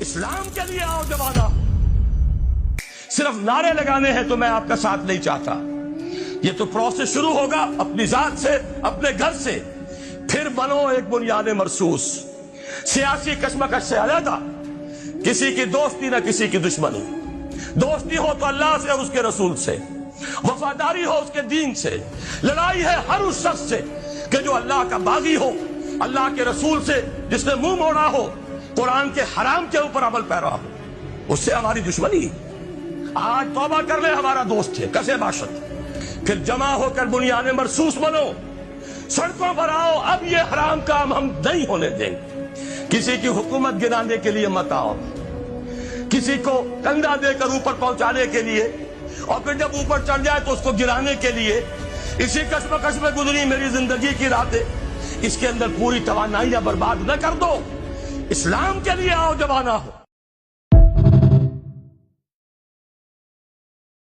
اسلام کے لیے آؤ جوانا. صرف نعرے لگانے ہیں تو میں آپ کا ساتھ نہیں چاہتا. یہ تو پروسیس شروع ہوگا اپنی ذات سے، اپنے گھر سے. پھر بنو ایک بنیاد مرصوص، سیاسی کشمکش سے علیحدہ، کسی کی دوستی نہ کسی کی دشمنی. دوستی ہو تو اللہ سے اور اس کے رسول سے، وفاداری ہو اس کے دین سے. لڑائی ہے ہر اس شخص سے کہ جو اللہ کا باغی ہو، اللہ کے رسول سے جس نے منہ موڑا ہو، قرآن کے حرام کے اوپر عمل پیرا ہو. اس سے ہماری دشمنی. آج توبہ کر لے، ہمارا دوست ہے، کسے باشد. پھر جمع ہو کر بنیاد مرصوص بنو، سڑکوں پر آؤ. اب یہ حرام کام ہم نہیں ہونے دیں گے. کسی کی حکومت گرانے کے لیے مت آؤ، کسی کو کندھا دے کر اوپر پہنچانے کے لیے، اور پھر جب اوپر چڑھ جائے تو اس کو گرانے کے لیے. اسی کشمکش میں گزری میری زندگی کی راتیں. اس کے اندر پوری توانائیاں برباد نہ کر دو. اسلام کے لیے آؤ جوانا ہو.